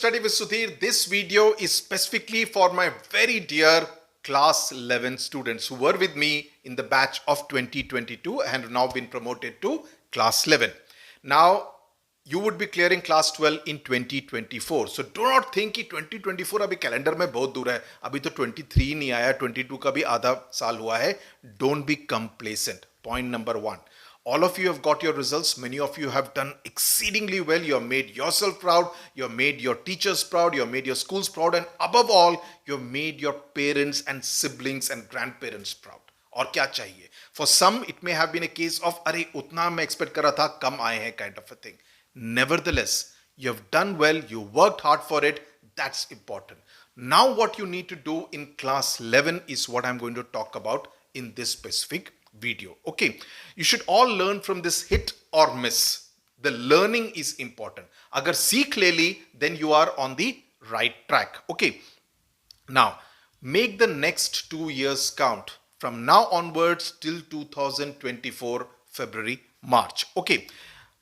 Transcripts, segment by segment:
Study with Sudhir. This video is specifically for my very dear class 11 students who were with me in the batch of 2022 and have now been promoted to class 11. Now, you would be clearing class 12 in 2024. So do not think कि 2024 अभी calendar में बहुत दूर है. अभी तो 23 नहीं आया, 22 का भी आधा साल हुआ है. Don't be complacent. Point number one. All of you have got your results. Many of you have done exceedingly well. You have made yourself proud. You have made your teachers proud. You have made your schools proud. And above all, you have made your parents and siblings and grandparents proud. और क्या चाहिए? For some, it may have been a case of, अरे उतना मैं expect कर रहा था, कम आए हैं kind of a thing. Nevertheless, you have done well. You worked hard for it. That's important. Now what you need to do in class 11 is what I'm going to talk about in this specific video. Okay, you should all learn from this hit or miss. The learning is important. Agar seek le li, then you are on the right track. Okay, now make the next 2 years count from now onwards till 2024 February March. Okay,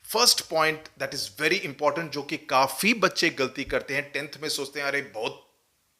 first point that is very important जो कि काफी बच्चे गलती करते हैं. 10th में सोचते हैं अरे बहुत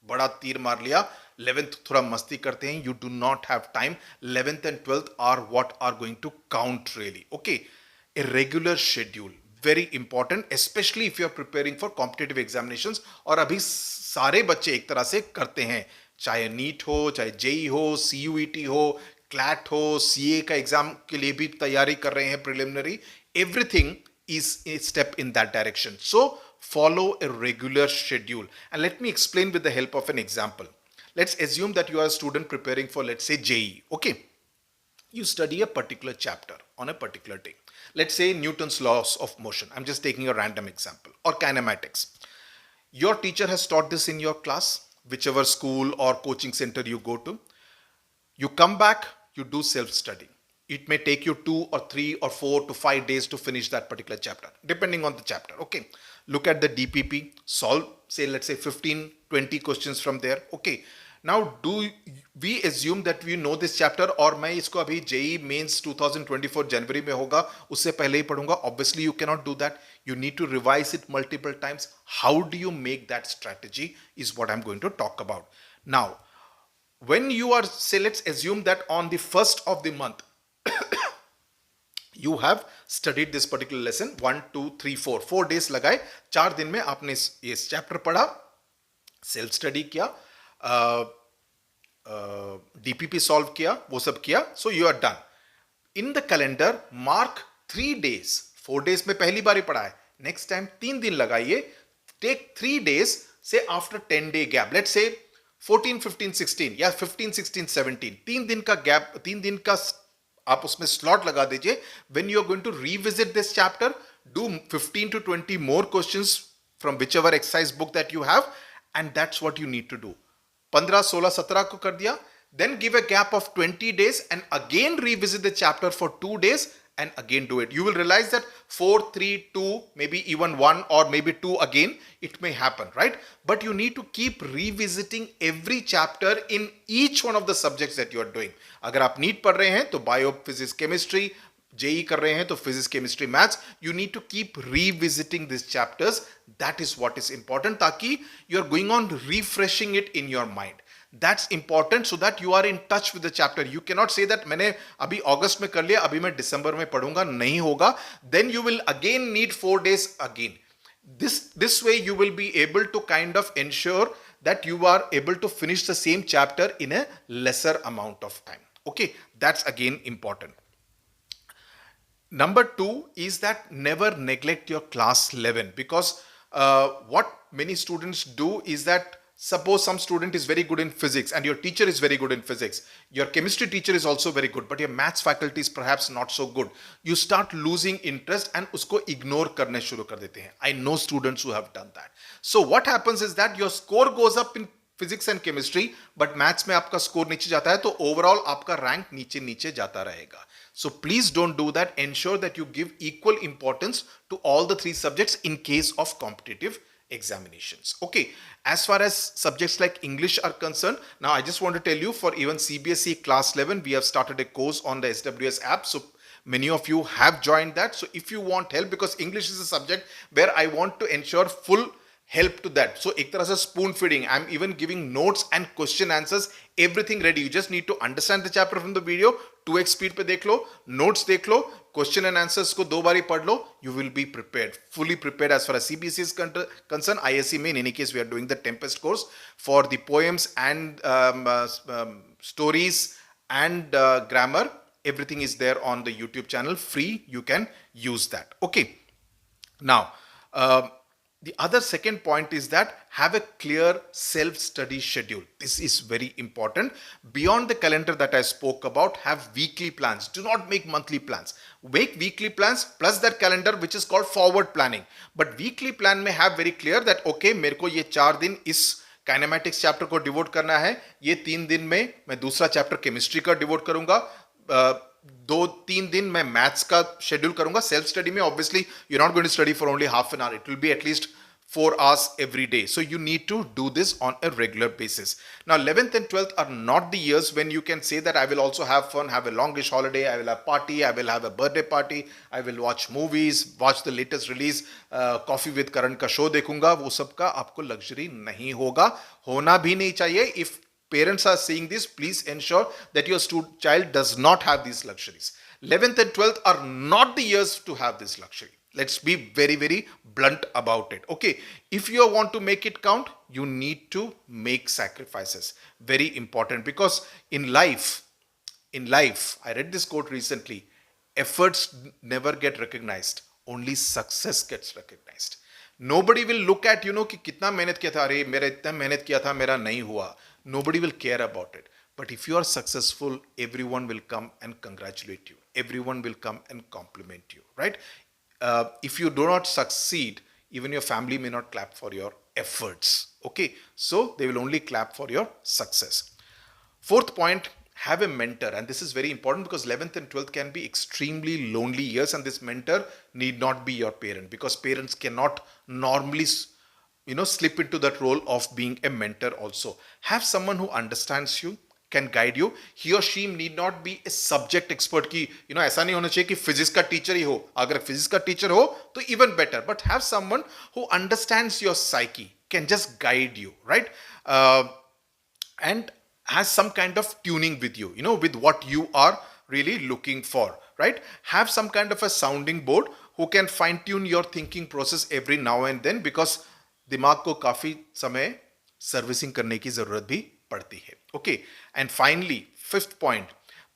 बड़ा तीर मार लिया, 11th थोड़ा मस्ती करते हैं. You do not have time. 11th and 12th are what are going to count really. Okay, a regular schedule very important, especially if you are preparing for competitive examinations. और अभी सारे बच्चे एक तरह से करते हैं, चाहे नीट हो, चाहे जेई हो, CUET हो, क्लैट हो, CA का एग्जाम के लिए भी तैयारी कर रहे हैं, preliminary. Everything is a step in that direction. So follow a regular schedule. And let me explain with the help of an example. Let's assume that you are a student preparing for, let's say, JEE. Okay. You study a particular chapter on a particular day. Let's say Newton's laws of motion. I'm just taking a random example. Or kinematics. Your teacher has taught this in your class, whichever school or coaching center you go to. You come back, you do self-study. It may take you 2 or 3 or 4 to 5 days to finish that particular chapter, depending on the chapter. Okay. Look at the DPP, solve, say, let's say 15, 20 questions from there. Okay. Now, do we assume that we know this chapter और मैं इसको अभी JEE Mains 2024 जनवरी में होगा, उससे पहले ही पढ़ूंगा? Obviously, you cannot do that. You need to revise it multiple times. How do you make that strategy is what I'm going to talk about. Now, when you are, say, let's assume that on the 1st of the month, you have studied this particular lesson 1, 2, 3, 4 days लगाए. 4 दिन में आपने इस chapter पढ़ा, self study किया, DPP solve किया, वो सब किया. So you are done. In the calendar mark 3 days. 4 days में पहली बार ही पढ़ा है. नेक्स्ट टाइम 3 दिन लगाइए. टेक 3 days से after 10 day gap. Let's say 14, 15, 16 या 15, 16, 17. 3 दिन का गैप, 3 दिन का आप उसमें स्लॉट लगा दीजिए. When you are going to revisit this chapter, do 15 to 20 more questions from whichever exercise book that you have, and that's what you need to do. 15, 16, 17 को कर दिया. Then give a gap of 20 days and again revisit the chapter for 2 days and again do it. You will realize that 4, 3, 2, maybe even 1 or maybe 2 again, it may happen, right? But you need to keep revisiting every chapter in each one of the subjects that you are doing. अगर आप NEET पढ़ रहे हैं तो bio, physics, chemistry, JEE कर रहे हैं तो physics, chemistry, maths. You need to keep revisiting these chapters. That is what is important, ताकि you are going on refreshing it in your mind. That's important so that you are in touch with the chapter. You cannot say that मैंने अभी अगस्त में कर लिया, अभी मैं दिसंबर में पढ़ूंगा. नहीं होगा. Then you will again need 4 days again. This way you will be able to kind of ensure that you are able to finish the same chapter in a lesser amount of time. Okay, that's again important. Number 2 is that never neglect your class 11, because what many students do is that suppose some student is very good in physics and your teacher is very good in physics. Your chemistry teacher is also very good, but your maths faculty is perhaps not so good. You start losing interest and usko ignore karne shuru kar dete hain. I know students who have done that. So what happens is that your score goes up in physics and chemistry, but maths में आपका score नीचे जाता है, तो overall आपका rank नीचे जाता रहेगा. So please don't do that. Ensure that you give equal importance to all the 3 subjects in case of competitive examinations. Okay, as far as subjects like English are concerned, now I just want to tell you, for even CBSE class 11, we have started a course on the SWS app. So many of you have joined that. So if you want help, because English is a subject where I want to ensure full help to that. So ek tarah se spoon feeding, I'm even giving notes and question answers, everything ready. You just need to understand the chapter from the video, 2x speed pe dekh lo, notes dekh lo, question and answers ko do bari pad lo, you will be prepared, fully prepared. As far as CBSE is concerned, ISC mein, in any case, we are doing the Tempest course for the poems and stories and grammar. Everything is there on the YouTube channel, free. You can use that. Okay. Now, the other second point is that have a clear self-study schedule. This is very important. Beyond the calendar that I spoke about, have weekly plans. Do not make monthly plans. Make weekly plans plus that calendar, which is called forward planning. But weekly plan may have very clear that, okay, मेरे को ये 4 दिन इस kinematics chapter को devote करना है, ये 3 दिन में मैं दूसरा चैप्टर केमिस्ट्री का डिवोट करूंगा, 2-3 दिन मैं मैथ्स का शेड्यूल करूंगा. सेल्फ स्टडी में obviously you are not going to study for only half an hour, it will be at least 4 hours every day. So you need to do this on a regular basis. Now 11th and 12th are not the years when you can say that I will also have fun, have a longish holiday, I will have party, I will have a birthday party, I will watch movies, watch the latest release, Coffee with Karan का show देखूंगा. वो सब का आपको luxury नहीं होगा, होना भी नहीं चाहिए. If parents are seeing this, please ensure that your child does not have these luxuries. 11th and 12th are not the years to have this luxury. Let's be very, very blunt about it. Okay, if you want to make it count, you need to make sacrifices. Very important, because in life, I read this quote recently, efforts never get recognized, only success gets recognized. Nobody will look at, कि कितना मेहनत किया था, अरे मेरा इतना मेहनत किया था, मेरा नहीं हुआ. Nobody will care about it. But if you are successful, everyone will come and congratulate you. Everyone will come and compliment you, right? If you do not succeed, even your family may not clap for your efforts. Okay, so they will only clap for your success. Fourth point, have a mentor. And this is very important, because 11th and 12th can be extremely lonely years, and this mentor need not be your parent, because parents cannot normally slip into that role of being a mentor also. Have someone who understands you, can guide you. He or she need not be a subject expert की ऐसा नहीं होना चाहिए कि physics का teacher ही हो. अगर physics का टीचर हो तो even better, but have someone who understands your psyche, can just guide you, right? And has some kind of tuning with you, with what you are really looking for, right? Have some kind of a sounding board who can fine tune your thinking process every now and then, because दिमाग को काफी समय servicing करने की जरूरत भी पड़ती है. Okay, and finally, fifth point,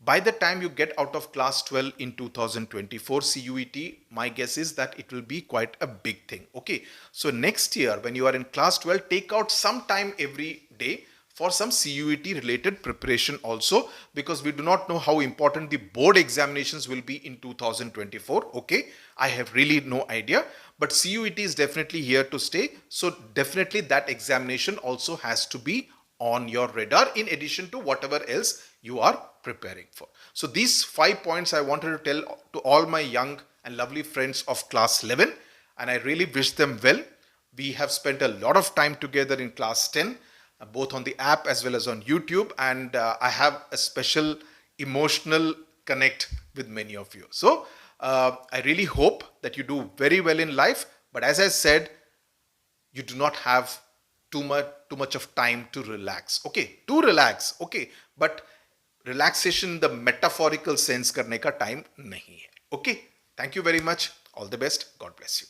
by the time you get out of class 12 in 2024 CUET, my guess is that it will be quite a big thing. Okay, so next year when you are in class 12, take out some time every day for some CUET related preparation also, because we do not know how important the board examinations will be in 2024. Okay, I have really no idea, but CUET is definitely here to stay. So definitely that examination also has to be on your radar, in addition to whatever else you are preparing for. So these 5 points I wanted to tell to all my young and lovely friends of class 11, and I really wish them well. We have spent a lot of time together in class 10, both on the app as well as on YouTube, and I have a special emotional connect with many of you. So I really hope that you do very well in life, but as I said, you do not have too much of time to relax. Okay, to relax, okay, but relaxation in the metaphorical sense करने का time नहीं है. Okay, thank you very much. All the best. God bless you.